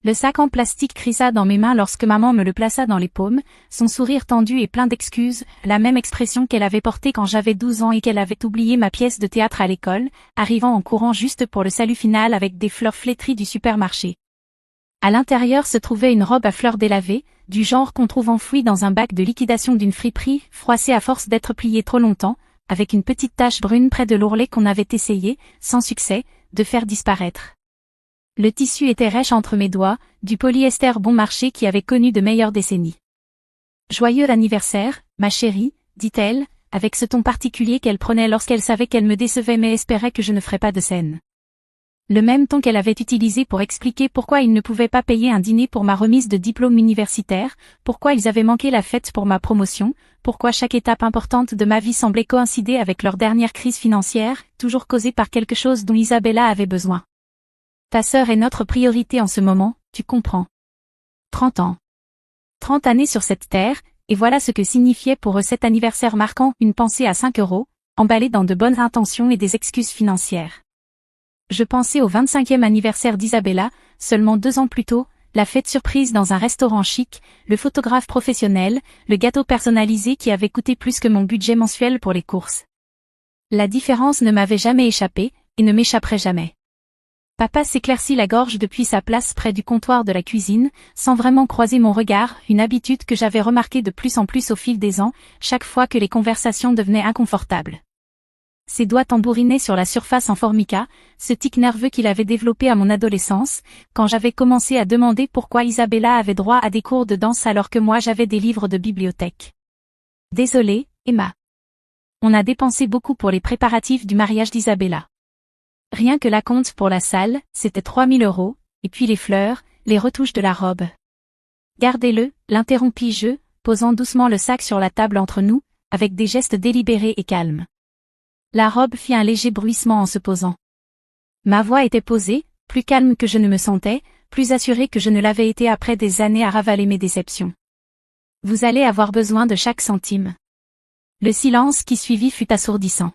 Le sac en plastique crissa dans mes mains lorsque maman me le plaça dans les paumes, son sourire tendu et plein d'excuses, la même expression qu'elle avait portée quand j'avais 12 ans et qu'elle avait oublié ma pièce de théâtre à l'école, arrivant en courant juste pour le salut final avec des fleurs flétries du supermarché. À l'intérieur se trouvait une robe à fleurs délavée, du genre qu'on trouve enfouie dans un bac de liquidation d'une friperie, froissée à force d'être pliée trop longtemps, avec une petite tache brune près de l'ourlet qu'on avait essayé, sans succès, de faire disparaître. Le tissu était rêche entre mes doigts, du polyester bon marché qui avait connu de meilleures décennies. « Joyeux anniversaire, ma chérie », dit-elle, avec ce ton particulier qu'elle prenait lorsqu'elle savait qu'elle me décevait mais espérait que je ne ferais pas de scène. Le même ton qu'elle avait utilisé pour expliquer pourquoi ils ne pouvaient pas payer un dîner pour ma remise de diplôme universitaire, pourquoi ils avaient manqué la fête pour ma promotion, pourquoi chaque étape importante de ma vie semblait coïncider avec leur dernière crise financière, toujours causée par quelque chose dont Isabella avait besoin. Ta sœur est notre priorité en ce moment, tu comprends. 30 ans. 30 années sur cette terre, et voilà ce que signifiait pour eux cet anniversaire marquant une pensée à 5 €, emballée dans de bonnes intentions et des excuses financières. Je pensais au 25e anniversaire d'Isabella, seulement 2 ans plus tôt, la fête surprise dans un restaurant chic, le photographe professionnel, le gâteau personnalisé qui avait coûté plus que mon budget mensuel pour les courses. La différence ne m'avait jamais échappé, et ne m'échapperait jamais. Papa s'éclaircit la gorge depuis sa place près du comptoir de la cuisine, sans vraiment croiser mon regard, une habitude que j'avais remarquée de plus en plus au fil des ans, chaque fois que les conversations devenaient inconfortables. Ses doigts tambourinaient sur la surface en formica, ce tic nerveux qu'il avait développé à mon adolescence, quand j'avais commencé à demander pourquoi Isabella avait droit à des cours de danse alors que moi j'avais des livres de bibliothèque. Désolée, Emma. On a dépensé beaucoup pour les préparatifs du mariage d'Isabella. Rien que l'acompte pour la salle, c'était 3 000 €, et puis les fleurs, les retouches de la robe. Gardez-le, l'interrompis-je, posant doucement le sac sur la table entre nous, avec des gestes délibérés et calmes. La robe fit un léger bruissement en se posant. Ma voix était posée, plus calme que je ne me sentais, plus assurée que je ne l'avais été après des années à ravaler mes déceptions. Vous allez avoir besoin de chaque centime. Le silence qui suivit fut assourdissant.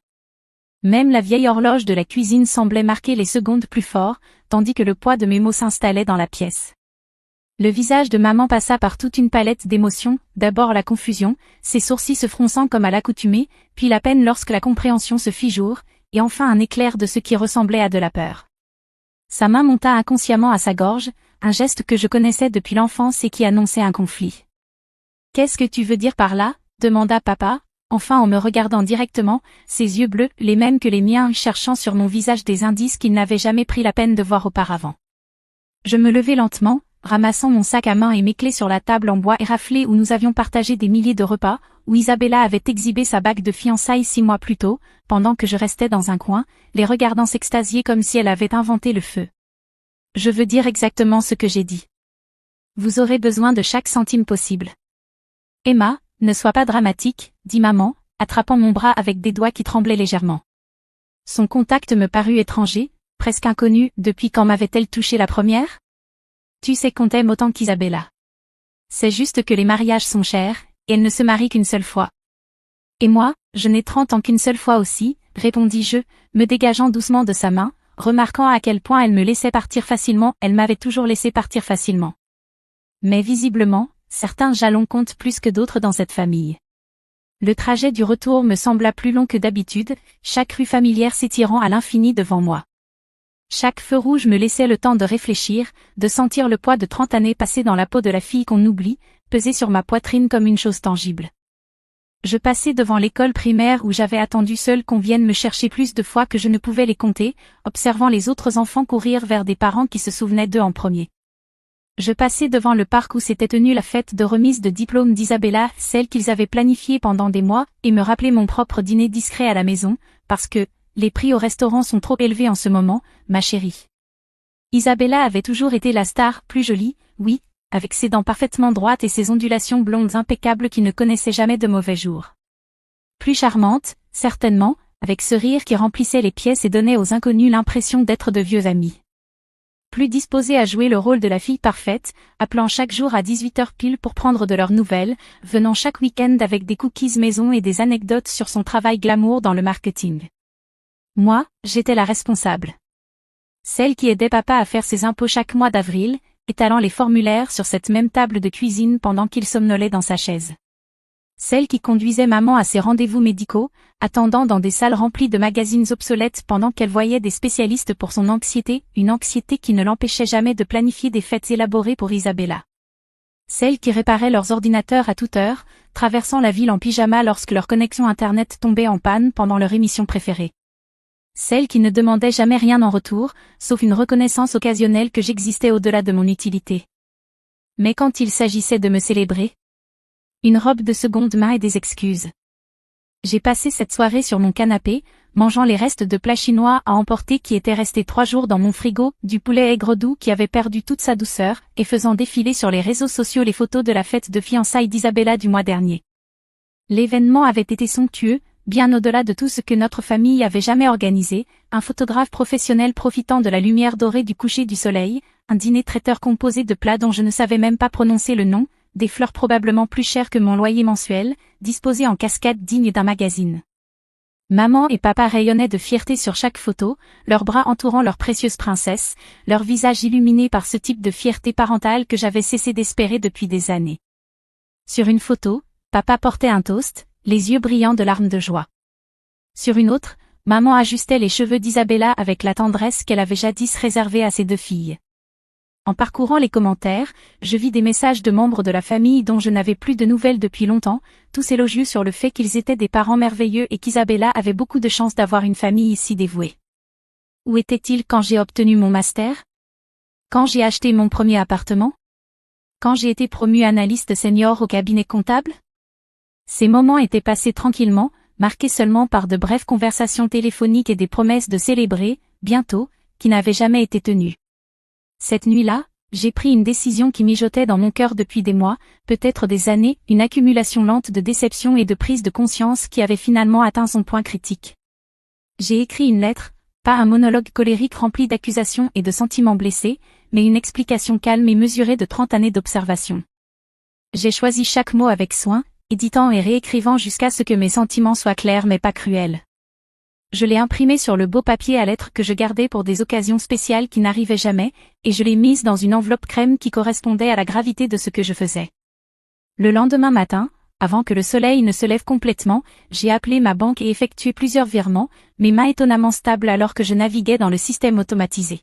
Même la vieille horloge de la cuisine semblait marquer les secondes plus fort, tandis que le poids de mes mots s'installait dans la pièce. Le visage de maman passa par toute une palette d'émotions, d'abord la confusion, ses sourcils se fronçant comme à l'accoutumée, puis la peine lorsque la compréhension se fit jour, et enfin un éclair de ce qui ressemblait à de la peur. Sa main monta inconsciemment à sa gorge, un geste que je connaissais depuis l'enfance et qui annonçait un conflit. « Qu'est-ce que tu veux dire par là ?» demanda papa, enfin en me regardant directement, ses yeux bleus, les mêmes que les miens, cherchant sur mon visage des indices qu'il n'avait jamais pris la peine de voir auparavant. Je me levai lentement, ramassant mon sac à main et mes clés sur la table en bois éraflé où nous avions partagé des milliers de repas, où Isabella avait exhibé sa bague de fiançailles 6 mois plus tôt, pendant que je restais dans un coin, les regardant s'extasier comme si elle avait inventé le feu. Je veux dire exactement ce que j'ai dit. Vous aurez besoin de chaque centime possible. Emma, ne sois pas dramatique, dit maman, attrapant mon bras avec des doigts qui tremblaient légèrement. Son contact me parut étranger, presque inconnu, depuis quand m'avait-elle touché la première ? Tu sais qu'on t'aime autant qu'Isabella. C'est juste que les mariages sont chers, et elle ne se marie qu'une seule fois. Et moi, je n'ai 30 ans qu'une seule fois aussi, répondis-je, me dégageant doucement de sa main, remarquant à quel point elle me laissait partir facilement, elle m'avait toujours laissé partir facilement. Mais visiblement, certains jalons comptent plus que d'autres dans cette famille. Le trajet du retour me sembla plus long que d'habitude, chaque rue familière s'étirant à l'infini devant moi. Chaque feu rouge me laissait le temps de réfléchir, de sentir le poids de 30 années passées dans la peau de la fille qu'on oublie, peser sur ma poitrine comme une chose tangible. Je passai devant l'école primaire où j'avais attendu seul qu'on vienne me chercher plus de fois que je ne pouvais les compter, observant les autres enfants courir vers des parents qui se souvenaient d'eux en premier. Je passai devant le parc où s'était tenue la fête de remise de diplôme d'Isabella, celle qu'ils avaient planifiée pendant des mois, et me rappelai mon propre dîner discret à la maison, parce que, les prix au restaurant sont trop élevés en ce moment, ma chérie. Isabella avait toujours été la star, plus jolie, oui, avec ses dents parfaitement droites et ses ondulations blondes impeccables qui ne connaissaient jamais de mauvais jours. Plus charmante, certainement, avec ce rire qui remplissait les pièces et donnait aux inconnus l'impression d'être de vieux amis. Plus disposée à jouer le rôle de la fille parfaite, appelant chaque jour à 18h pile pour prendre de leurs nouvelles, venant chaque week-end avec des cookies maison et des anecdotes sur son travail glamour dans le marketing. Moi, j'étais la responsable. Celle qui aidait papa à faire ses impôts chaque mois d'avril, étalant les formulaires sur cette même table de cuisine pendant qu'il somnolait dans sa chaise. Celle qui conduisait maman à ses rendez-vous médicaux, attendant dans des salles remplies de magazines obsolètes pendant qu'elle voyait des spécialistes pour son anxiété, une anxiété qui ne l'empêchait jamais de planifier des fêtes élaborées pour Isabella. Celle qui réparait leurs ordinateurs à toute heure, traversant la ville en pyjama lorsque leur connexion internet tombait en panne pendant leur émission préférée. Celle qui ne demandait jamais rien en retour, sauf une reconnaissance occasionnelle que j'existais au-delà de mon utilité. Mais quand il s'agissait de me célébrer, une robe de seconde main et des excuses. J'ai passé cette soirée sur mon canapé, mangeant les restes de plats chinois à emporter qui étaient restés 3 jours dans mon frigo, du poulet aigre doux qui avait perdu toute sa douceur, et faisant défiler sur les réseaux sociaux les photos de la fête de fiançailles d'Isabella du mois dernier. L'événement avait été somptueux, bien au-delà de tout ce que notre famille avait jamais organisé, un photographe professionnel profitant de la lumière dorée du coucher du soleil, un dîner traiteur composé de plats dont je ne savais même pas prononcer le nom, des fleurs probablement plus chères que mon loyer mensuel, disposées en cascade digne d'un magazine. Maman et papa rayonnaient de fierté sur chaque photo, leurs bras entourant leur précieuse princesse, leur visage illuminé par ce type de fierté parentale que j'avais cessé d'espérer depuis des années. Sur une photo, papa portait un toast, les yeux brillants de larmes de joie. Sur une autre, maman ajustait les cheveux d'Isabella avec la tendresse qu'elle avait jadis réservée à ses 2 filles. En parcourant les commentaires, je vis des messages de membres de la famille dont je n'avais plus de nouvelles depuis longtemps, tous élogieux sur le fait qu'ils étaient des parents merveilleux et qu'Isabella avait beaucoup de chance d'avoir une famille si dévouée. Où était-il quand j'ai obtenu mon master? Quand j'ai acheté mon premier appartement? Quand j'ai été promue analyste senior au cabinet comptable? Ces moments étaient passés tranquillement, marqués seulement par de brèves conversations téléphoniques et des promesses de célébrer, bientôt, qui n'avaient jamais été tenues. Cette nuit-là, j'ai pris une décision qui mijotait dans mon cœur depuis des mois, peut-être des années, une accumulation lente de déceptions et de prise de conscience qui avait finalement atteint son point critique. J'ai écrit une lettre, pas un monologue colérique rempli d'accusations et de sentiments blessés, mais une explication calme et mesurée de 30 années d'observation. J'ai choisi chaque mot avec soin, éditant et réécrivant jusqu'à ce que mes sentiments soient clairs mais pas cruels. Je l'ai imprimé sur le beau papier à lettres que je gardais pour des occasions spéciales qui n'arrivaient jamais, et je l'ai mise dans une enveloppe crème qui correspondait à la gravité de ce que je faisais. Le lendemain matin, avant que le soleil ne se lève complètement, j'ai appelé ma banque et effectué plusieurs virements, mes mains étonnamment stables alors que je naviguais dans le système automatisé.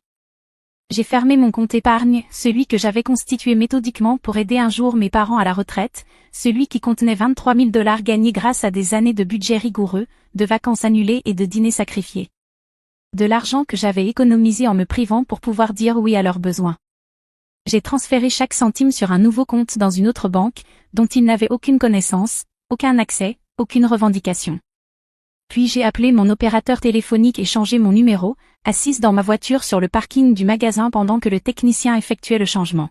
J'ai fermé mon compte épargne, celui que j'avais constitué méthodiquement pour aider un jour mes parents à la retraite, celui qui contenait 23 000 $ gagnés grâce à des années de budget rigoureux, de vacances annulées et de dîners sacrifiés. De l'argent que j'avais économisé en me privant pour pouvoir dire oui à leurs besoins. J'ai transféré chaque centime sur un nouveau compte dans une autre banque, dont ils n'avaient aucune connaissance, aucun accès, aucune revendication. Puis j'ai appelé mon opérateur téléphonique et changé mon numéro, assise dans ma voiture sur le parking du magasin pendant que le technicien effectuait le changement.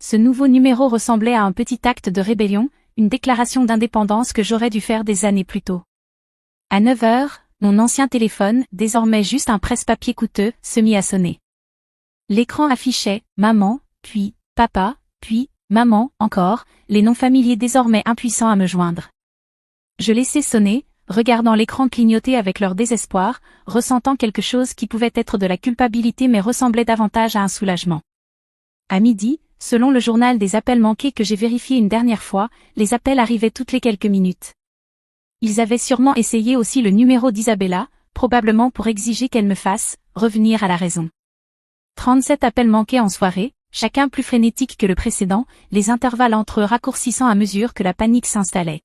Ce nouveau numéro ressemblait à un petit acte de rébellion, une déclaration d'indépendance que j'aurais dû faire des années plus tôt. À 9 heures, mon ancien téléphone, désormais juste un presse-papier coûteux, se mit à sonner. L'écran affichait « Maman », puis « Papa », puis « Maman », encore, les noms familiers désormais impuissants à me joindre. Je laissais sonner, regardant l'écran clignoter avec leur désespoir, ressentant quelque chose qui pouvait être de la culpabilité mais ressemblait davantage à un soulagement. À midi, selon le journal des appels manqués que j'ai vérifié une dernière fois, les appels arrivaient toutes les quelques minutes. Ils avaient sûrement essayé aussi le numéro d'Isabella, probablement pour exiger qu'elle me fasse revenir à la raison. 37 appels manqués en soirée, chacun plus frénétique que le précédent, les intervalles entre eux raccourcissant à mesure que la panique s'installait.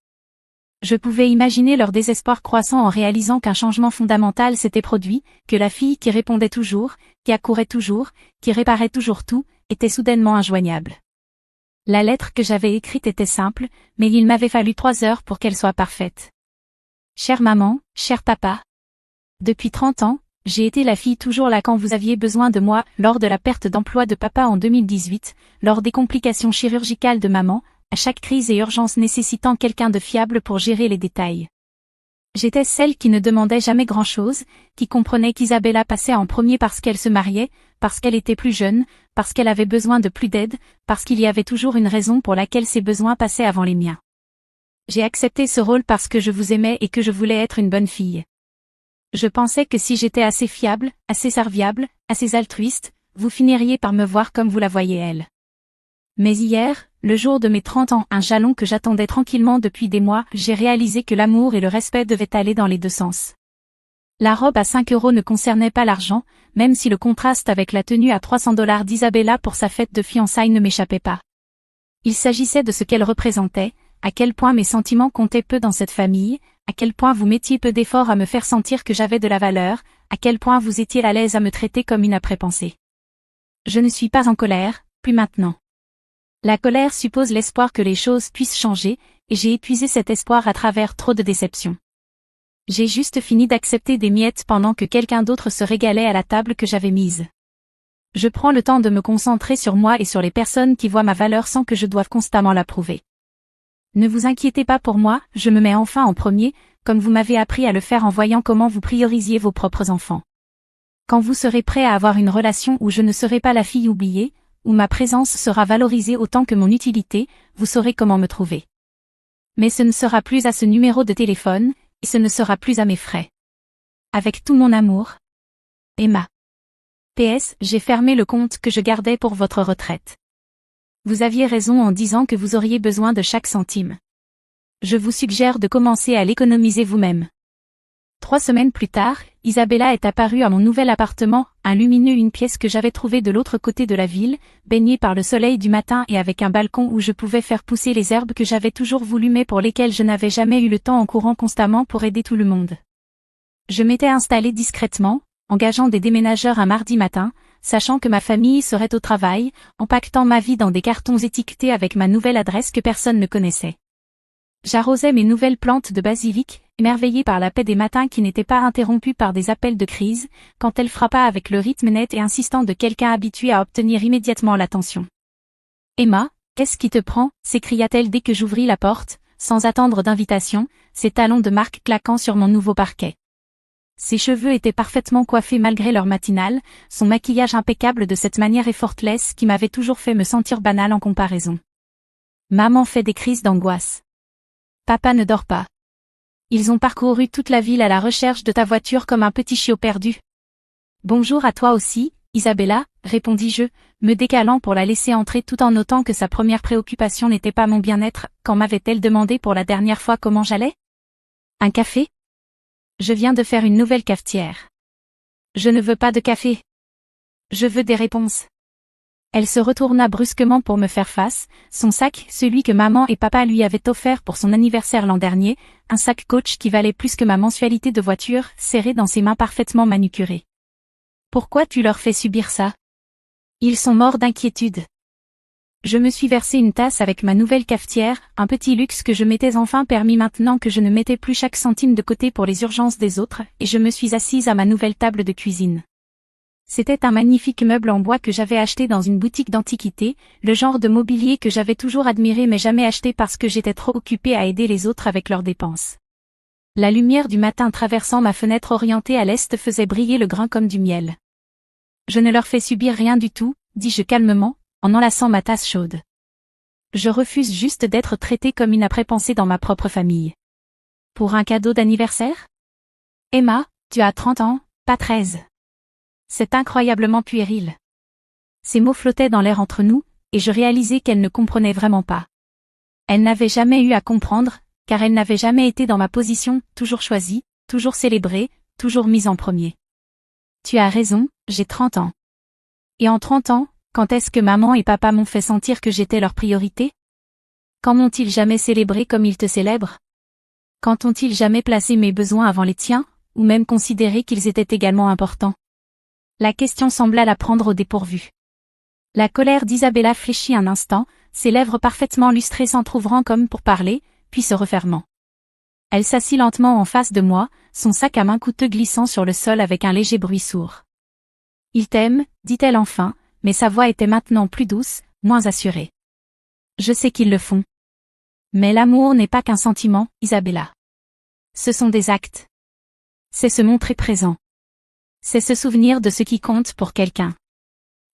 Je pouvais imaginer leur désespoir croissant en réalisant qu'un changement fondamental s'était produit, que la fille qui répondait toujours, qui accourait toujours, qui réparait toujours tout, était soudainement injoignable. La lettre que j'avais écrite était simple, mais il m'avait fallu 3 heures pour qu'elle soit parfaite. Chère maman, cher papa. Depuis 30 ans, j'ai été la fille toujours là quand vous aviez besoin de moi, lors de la perte d'emploi de papa en 2018, lors des complications chirurgicales de maman, à chaque crise et urgence nécessitant quelqu'un de fiable pour gérer les détails. J'étais celle qui ne demandait jamais grand-chose, qui comprenait qu'Isabella passait en premier parce qu'elle se mariait, parce qu'elle était plus jeune, parce qu'elle avait besoin de plus d'aide, parce qu'il y avait toujours une raison pour laquelle ses besoins passaient avant les miens. J'ai accepté ce rôle parce que je vous aimais et que je voulais être une bonne fille. Je pensais que si j'étais assez fiable, assez serviable, assez altruiste, vous finiriez par me voir comme vous la voyez elle. Mais hier, le jour de mes 30 ans, un jalon que j'attendais tranquillement depuis des mois, j'ai réalisé que l'amour et le respect devaient aller dans les deux sens. La robe à 5 € ne concernait pas l'argent, même si le contraste avec la tenue à 300 $ d'Isabella pour sa fête de fiançailles ne m'échappait pas. Il s'agissait de ce qu'elle représentait, à quel point mes sentiments comptaient peu dans cette famille, à quel point vous mettiez peu d'efforts à me faire sentir que j'avais de la valeur, à quel point vous étiez à l'aise à me traiter comme une après-pensée. Je ne suis pas en colère, plus maintenant. La colère suppose l'espoir que les choses puissent changer, et j'ai épuisé cet espoir à travers trop de déceptions. J'ai juste fini d'accepter des miettes pendant que quelqu'un d'autre se régalait à la table que j'avais mise. Je prends le temps de me concentrer sur moi et sur les personnes qui voient ma valeur sans que je doive constamment la prouver. Ne vous inquiétez pas pour moi, je me mets enfin en premier, comme vous m'avez appris à le faire en voyant comment vous priorisiez vos propres enfants. Quand vous serez prêt à avoir une relation où je ne serai pas la fille oubliée, où ma présence sera valorisée autant que mon utilité, vous saurez comment me trouver. Mais ce ne sera plus à ce numéro de téléphone, et ce ne sera plus à mes frais. Avec tout mon amour. Emma. PS, j'ai fermé le compte que je gardais pour votre retraite. Vous aviez raison en disant que vous auriez besoin de chaque centime. Je vous suggère de commencer à l'économiser vous-même. 3 semaines plus tard, Isabella est apparue à mon nouvel appartement, un lumineux, une pièce que j'avais trouvée de l'autre côté de la ville, baignée par le soleil du matin et avec un balcon où je pouvais faire pousser les herbes que j'avais toujours voulu mais pour lesquelles je n'avais jamais eu le temps en courant constamment pour aider tout le monde. Je m'étais installée discrètement, engageant des déménageurs un mardi matin, sachant que ma famille serait au travail, empaquetant ma vie dans des cartons étiquetés avec ma nouvelle adresse que personne ne connaissait. J'arrosais mes nouvelles plantes de basilic, émerveillée par la paix des matins qui n'étaient pas interrompus par des appels de crise, quand elle frappa avec le rythme net et insistant de quelqu'un habitué à obtenir immédiatement l'attention. « Emma, qu'est-ce qui te prend » s'écria-t-elle dès que j'ouvris la porte, sans attendre d'invitation, ses talons de marque claquant sur mon nouveau parquet. Ses cheveux étaient parfaitement coiffés malgré leur matinale, son maquillage impeccable de cette manière effortless qui m'avait toujours fait me sentir banale en comparaison. Maman fait des crises d'angoisse. Papa ne dort pas. Ils ont parcouru toute la ville à la recherche de ta voiture comme un petit chiot perdu. Bonjour à toi aussi, Isabella, répondis-je, me décalant pour la laisser entrer tout en notant que sa première préoccupation n'était pas mon bien-être, quand m'avait-elle demandé pour la dernière fois comment j'allais ? Un café ? Je viens de faire une nouvelle cafetière. Je ne veux pas de café. Je veux des réponses. Elle se retourna brusquement pour me faire face, son sac, celui que maman et papa lui avaient offert pour son anniversaire l'an dernier, un sac Coach qui valait plus que ma mensualité de voiture, serré dans ses mains parfaitement manucurées. Pourquoi tu leur fais subir ça ? Ils sont morts d'inquiétude. Je me suis versé une tasse avec ma nouvelle cafetière, un petit luxe que je m'étais enfin permis maintenant que je ne mettais plus chaque centime de côté pour les urgences des autres, et je me suis assise à ma nouvelle table de cuisine. C'était un magnifique meuble en bois que j'avais acheté dans une boutique d'antiquité, le genre de mobilier que j'avais toujours admiré mais jamais acheté parce que j'étais trop occupée à aider les autres avec leurs dépenses. La lumière du matin traversant ma fenêtre orientée à l'est faisait briller le grain comme du miel. Je ne leur fais subir rien du tout, dis-je calmement, en enlaçant ma tasse chaude. Je refuse juste d'être traitée comme une après-pensée dans ma propre famille. Pour un cadeau d'anniversaire ? Emma, tu as 30 ans, pas 13. C'est incroyablement puéril. Ces mots flottaient dans l'air entre nous, et je réalisais qu'elle ne comprenait vraiment pas. Elle n'avait jamais eu à comprendre, car elle n'avait jamais été dans ma position, toujours choisie, toujours célébrée, toujours mise en premier. Tu as raison, j'ai 30 ans. Et en 30 ans, quand est-ce que maman et papa m'ont fait sentir que j'étais leur priorité ? Quand m'ont-ils jamais célébré comme ils te célèbrent ? Quand ont-ils jamais placé mes besoins avant les tiens, ou même considéré qu'ils étaient également importants ? La question sembla la prendre au dépourvu. La colère d'Isabella fléchit un instant, ses lèvres parfaitement lustrées s'entr'ouvrant comme pour parler, puis se refermant. Elle s'assit lentement en face de moi, son sac à main coûteux glissant sur le sol avec un léger bruit sourd. « Ils t'aiment, dit-elle enfin, mais sa voix était maintenant plus douce, moins assurée. Je sais qu'ils le font. Mais l'amour n'est pas qu'un sentiment, Isabella. Ce sont des actes. C'est se montrer présent. C'est se souvenir de ce qui compte pour quelqu'un.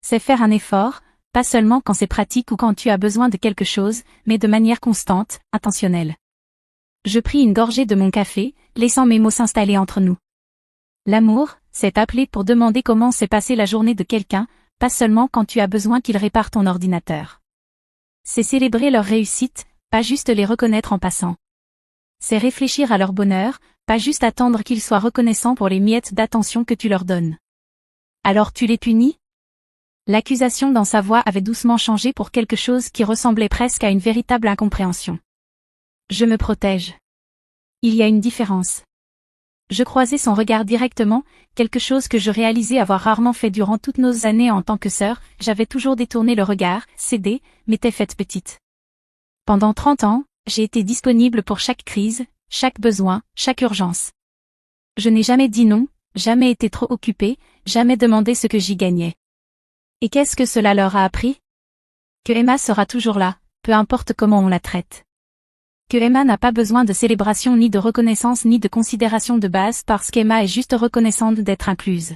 C'est faire un effort, pas seulement quand c'est pratique ou quand tu as besoin de quelque chose, mais de manière constante, intentionnelle. Je pris une gorgée de mon café, laissant mes mots s'installer entre nous. L'amour, c'est appeler pour demander comment s'est passée la journée de quelqu'un, pas seulement quand tu as besoin qu'ils réparent ton ordinateur. C'est célébrer leur réussite, pas juste les reconnaître en passant. C'est réfléchir à leur bonheur, pas juste attendre qu'ils soient reconnaissants pour les miettes d'attention que tu leur donnes. Alors tu les punis? L'accusation dans sa voix avait doucement changé pour quelque chose qui ressemblait presque à une véritable incompréhension. Je me protège. Il y a une différence. Je croisais son regard directement, quelque chose que je réalisais avoir rarement fait durant toutes nos années en tant que sœur. J'avais toujours détourné le regard, cédé, m'étais faite petite. Pendant 30 ans, j'ai été disponible pour chaque crise, chaque besoin, chaque urgence. Je n'ai jamais dit non, jamais été trop occupée, jamais demandé ce que j'y gagnais. Et qu'est-ce que cela leur a appris? Que Emma sera toujours là, peu importe comment on la traite. Que Emma n'a pas besoin de célébration ni de reconnaissance ni de considération de base parce qu'Emma est juste reconnaissante d'être incluse.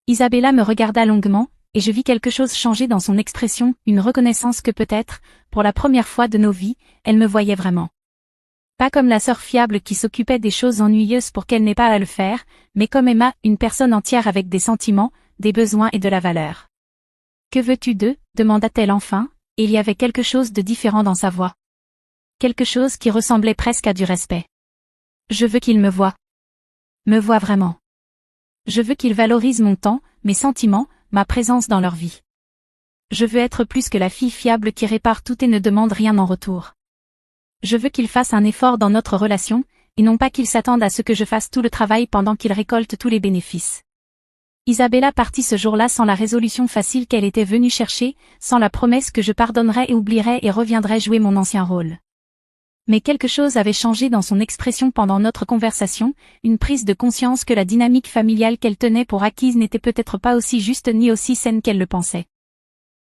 Isabella me regarda longuement, et je vis quelque chose changer dans son expression, une reconnaissance que peut-être, pour la première fois de nos vies, elle me voyait vraiment. Pas comme la sœur fiable qui s'occupait des choses ennuyeuses pour qu'elle n'ait pas à le faire, mais comme Emma, une personne entière avec des sentiments, des besoins et de la valeur. Que veux-tu d'eux? Demanda-t-elle enfin, et il y avait quelque chose de différent dans sa voix. Quelque chose qui ressemblait presque à du respect. Je veux qu'ils me voient. Me voient vraiment. Je veux qu'ils valorisent mon temps, mes sentiments, ma présence dans leur vie. Je veux être plus que la fille fiable qui répare tout et ne demande rien en retour. Je veux qu'ils fassent un effort dans notre relation, et non pas qu'ils s'attendent à ce que je fasse tout le travail pendant qu'ils récoltent tous les bénéfices. Isabella partit ce jour-là sans la résolution facile qu'elle était venue chercher, sans la promesse que je pardonnerais et oublierais et reviendrais jouer mon ancien rôle. Mais quelque chose avait changé dans son expression pendant notre conversation, une prise de conscience que la dynamique familiale qu'elle tenait pour acquise n'était peut-être pas aussi juste ni aussi saine qu'elle le pensait.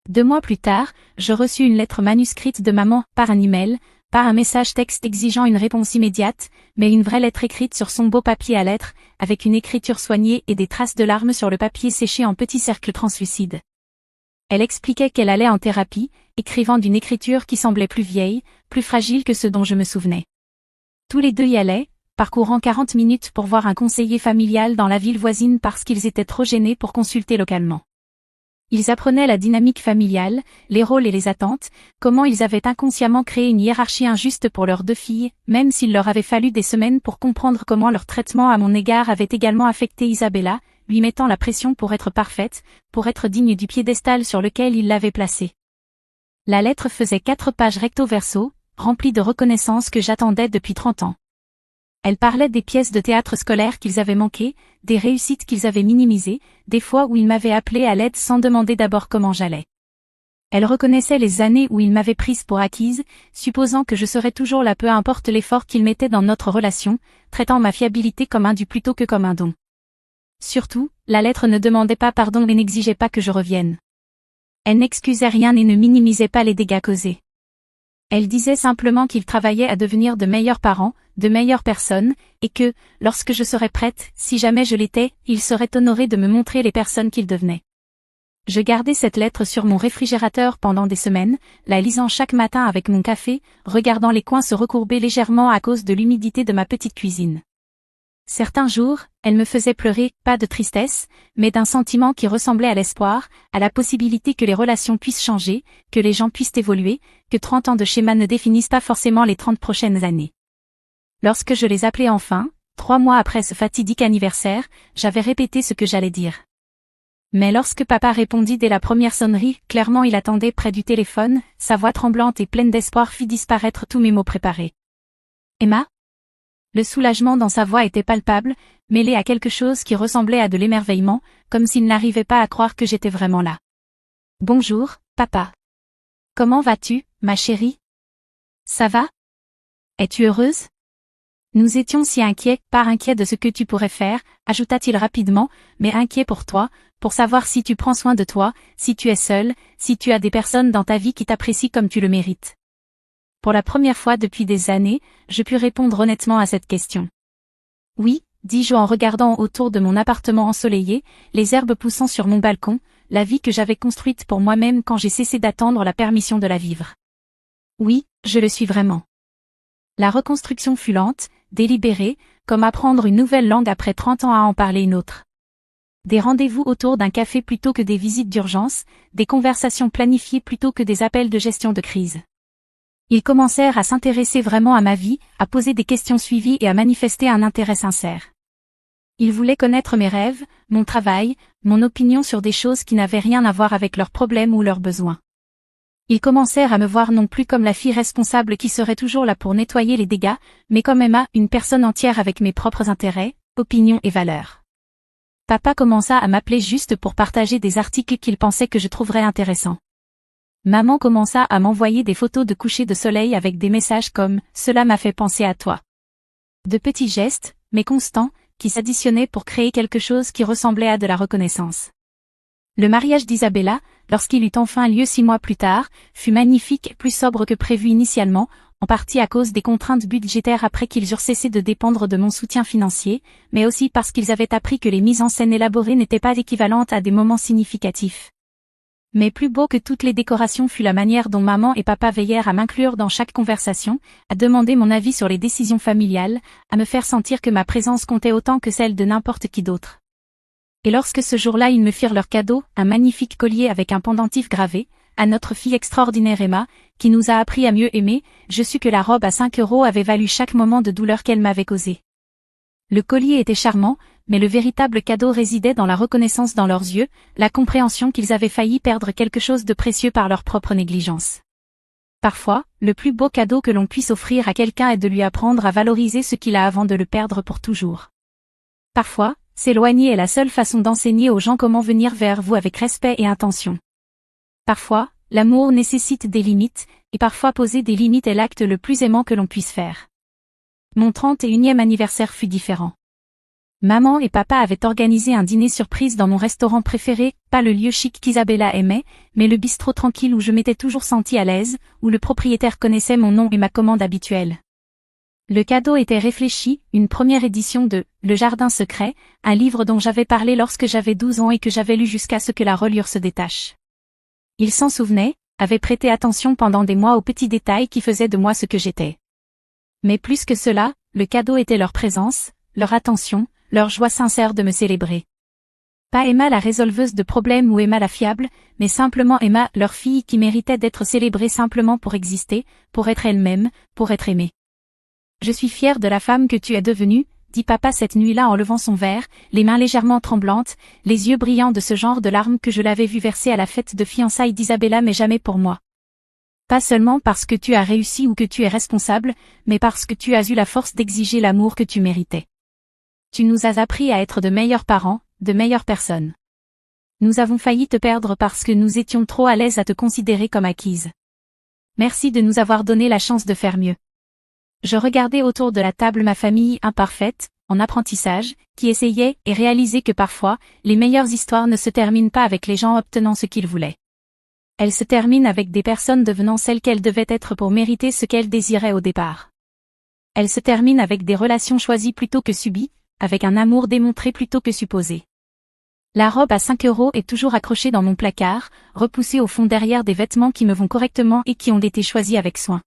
2 mois plus tard, je reçus une lettre manuscrite de maman, par un email, pas un message texte exigeant une réponse immédiate, mais une vraie lettre écrite sur son beau papier à lettres, avec une écriture soignée et des traces de larmes sur le papier séché en petits cercles translucides. Elle expliquait qu'elle allait en thérapie, écrivant d'une écriture qui semblait plus vieille, plus fragile que ce dont je me souvenais. Tous les deux y allaient, parcourant 40 minutes pour voir un conseiller familial dans la ville voisine parce qu'ils étaient trop gênés pour consulter localement. Ils apprenaient la dynamique familiale, les rôles et les attentes, comment ils avaient inconsciemment créé une hiérarchie injuste pour leurs 2 filles, même s'il leur avait fallu des semaines pour comprendre comment leur traitement à mon égard avait également affecté Isabella, lui mettant la pression pour être parfaite, pour être digne du piédestal sur lequel il l'avait placée. La lettre faisait 4 pages recto verso, remplies de reconnaissance que j'attendais depuis 30 ans. Elle parlait des pièces de théâtre scolaires qu'ils avaient manquées, des réussites qu'ils avaient minimisées, des fois où ils m'avaient appelé à l'aide sans demander d'abord comment j'allais. Elle reconnaissait les années où ils m'avaient prise pour acquise, supposant que je serais toujours là peu importe l'effort qu'ils mettaient dans notre relation, traitant ma fiabilité comme un dû plutôt que comme un don. Surtout, la lettre ne demandait pas pardon et n'exigeait pas que je revienne. Elle n'excusait rien et ne minimisait pas les dégâts causés. Elle disait simplement qu'ils travaillaient à devenir de meilleurs parents, de meilleures personnes, et que, lorsque je serais prête, si jamais je l'étais, ils seraient honorés de me montrer les personnes qu'ils devenaient. Je gardais cette lettre sur mon réfrigérateur pendant des semaines, la lisant chaque matin avec mon café, regardant les coins se recourber légèrement à cause de l'humidité de ma petite cuisine. Certains jours, elle me faisait pleurer, pas de tristesse, mais d'un sentiment qui ressemblait à l'espoir, à la possibilité que les relations puissent changer, que les gens puissent évoluer, que 30 ans de schéma ne définissent pas forcément les 30 prochaines années. Lorsque je les appelais enfin, 3 mois après ce fatidique anniversaire, j'avais répété ce que j'allais dire. Mais lorsque papa répondit dès la première sonnerie, clairement il attendait près du téléphone, sa voix tremblante et pleine d'espoir fit disparaître tous mes mots préparés. Emma? Le soulagement dans sa voix était palpable, mêlé à quelque chose qui ressemblait à de l'émerveillement, comme s'il n'arrivait pas à croire que j'étais vraiment là. Bonjour, papa. Comment vas-tu, ma chérie? Ça va? Es-tu heureuse? Nous étions si inquiets, pas inquiets de ce que tu pourrais faire, ajouta-t-il rapidement, mais inquiets pour toi, pour savoir si tu prends soin de toi, si tu es seule, si tu as des personnes dans ta vie qui t'apprécient comme tu le mérites. Pour la première fois depuis des années, je pus répondre honnêtement à cette question. Oui, dis-je en regardant autour de mon appartement ensoleillé, les herbes poussant sur mon balcon, la vie que j'avais construite pour moi-même quand j'ai cessé d'attendre la permission de la vivre. Oui, je le suis vraiment. La reconstruction fut lente, délibérée, comme apprendre une nouvelle langue après 30 ans à en parler une autre. Des rendez-vous autour d'un café plutôt que des visites d'urgence, des conversations planifiées plutôt que des appels de gestion de crise. Ils commencèrent à s'intéresser vraiment à ma vie, à poser des questions suivies et à manifester un intérêt sincère. Ils voulaient connaître mes rêves, mon travail, mon opinion sur des choses qui n'avaient rien à voir avec leurs problèmes ou leurs besoins. Ils commencèrent à me voir non plus comme la fille responsable qui serait toujours là pour nettoyer les dégâts, mais comme Emma, une personne entière avec mes propres intérêts, opinions et valeurs. Papa commença à m'appeler juste pour partager des articles qu'il pensait que je trouverais intéressants. Maman commença à m'envoyer des photos de coucher de soleil avec des messages comme « Cela m'a fait penser à toi ». De petits gestes, mais constants, qui s'additionnaient pour créer quelque chose qui ressemblait à de la reconnaissance. Le mariage d'Isabella, lorsqu'il eut enfin lieu 6 mois plus tard, fut magnifique, plus sobre que prévu initialement, en partie à cause des contraintes budgétaires après qu'ils eurent cessé de dépendre de mon soutien financier, mais aussi parce qu'ils avaient appris que les mises en scène élaborées n'étaient pas équivalentes à des moments significatifs. Mais plus beau que toutes les décorations fut la manière dont maman et papa veillèrent à m'inclure dans chaque conversation, à demander mon avis sur les décisions familiales, à me faire sentir que ma présence comptait autant que celle de n'importe qui d'autre. Et lorsque ce jour-là ils me firent leur cadeau, un magnifique collier avec un pendentif gravé, à notre fille extraordinaire Emma, qui nous a appris à mieux aimer, je sus que la robe à 5 € avait valu chaque moment de douleur qu'elle m'avait causé. Le collier était charmant, mais le véritable cadeau résidait dans la reconnaissance dans leurs yeux, la compréhension qu'ils avaient failli perdre quelque chose de précieux par leur propre négligence. Parfois, le plus beau cadeau que l'on puisse offrir à quelqu'un est de lui apprendre à valoriser ce qu'il a avant de le perdre pour toujours. Parfois, s'éloigner est la seule façon d'enseigner aux gens comment venir vers vous avec respect et intention. Parfois, l'amour nécessite des limites, et parfois poser des limites est l'acte le plus aimant que l'on puisse faire. Mon 31e anniversaire fut différent. Maman et papa avaient organisé un dîner surprise dans mon restaurant préféré, pas le lieu chic qu'Isabella aimait, mais le bistrot tranquille où je m'étais toujours sentie à l'aise, où le propriétaire connaissait mon nom et ma commande habituelle. Le cadeau était réfléchi, une première édition de « Le Jardin secret », un livre dont j'avais parlé lorsque j'avais 12 ans et que j'avais lu jusqu'à ce que la reliure se détache. Ils s'en souvenaient, avaient prêté attention pendant des mois aux petits détails qui faisaient de moi ce que j'étais. Mais plus que cela, le cadeau était leur présence, leur attention, leur joie sincère de me célébrer. Pas Emma la résolveuse de problèmes ou Emma la fiable, mais simplement Emma, leur fille qui méritait d'être célébrée simplement pour exister, pour être elle-même, pour être aimée. Je suis fière de la femme que tu es devenue, dit papa cette nuit-là en levant son verre, les mains légèrement tremblantes, les yeux brillants de ce genre de larmes que je l'avais vu verser à la fête de fiançailles d'Isabella mais jamais pour moi. Pas seulement parce que tu as réussi ou que tu es responsable, mais parce que tu as eu la force d'exiger l'amour que tu méritais. Tu nous as appris à être de meilleurs parents, de meilleures personnes. Nous avons failli te perdre parce que nous étions trop à l'aise à te considérer comme acquise. Merci de nous avoir donné la chance de faire mieux. Je regardais autour de la table ma famille imparfaite, en apprentissage, qui essayait et réalisait que parfois, les meilleures histoires ne se terminent pas avec les gens obtenant ce qu'ils voulaient. Elles se terminent avec des personnes devenant celles qu'elles devaient être pour mériter ce qu'elles désiraient au départ. Elles se terminent avec des relations choisies plutôt que subies, avec un amour démontré plutôt que supposé. La robe à 5 € est toujours accrochée dans mon placard, repoussée au fond derrière des vêtements qui me vont correctement et qui ont été choisis avec soin.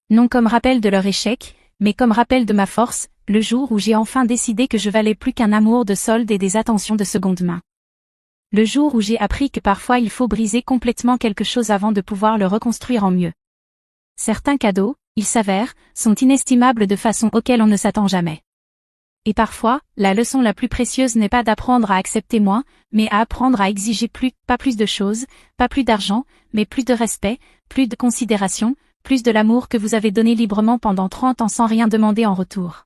Non comme rappel de leur échec, mais comme rappel de ma force, le jour où j'ai enfin décidé que je valais plus qu'un amour de solde et des attentions de seconde main. Le jour où j'ai appris que parfois il faut briser complètement quelque chose avant de pouvoir le reconstruire en mieux. Certains cadeaux, il s'avère, sont inestimables de façon auxquelles on ne s'attend jamais. Et parfois, la leçon la plus précieuse n'est pas d'apprendre à accepter moins, mais à apprendre à exiger plus, pas plus de choses, pas plus d'argent, mais plus de respect, plus de considération, plus de l'amour que vous avez donné librement pendant 30 ans sans rien demander en retour.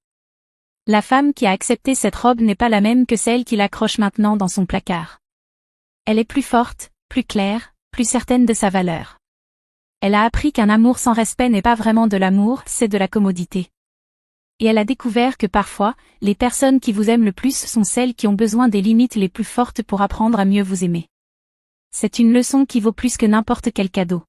La femme qui a accepté cette robe n'est pas la même que celle qui l'accroche maintenant dans son placard. Elle est plus forte, plus claire, plus certaine de sa valeur. Elle a appris qu'un amour sans respect n'est pas vraiment de l'amour, c'est de la commodité. Et elle a découvert que parfois, les personnes qui vous aiment le plus sont celles qui ont besoin des limites les plus fortes pour apprendre à mieux vous aimer. C'est une leçon qui vaut plus que n'importe quel cadeau.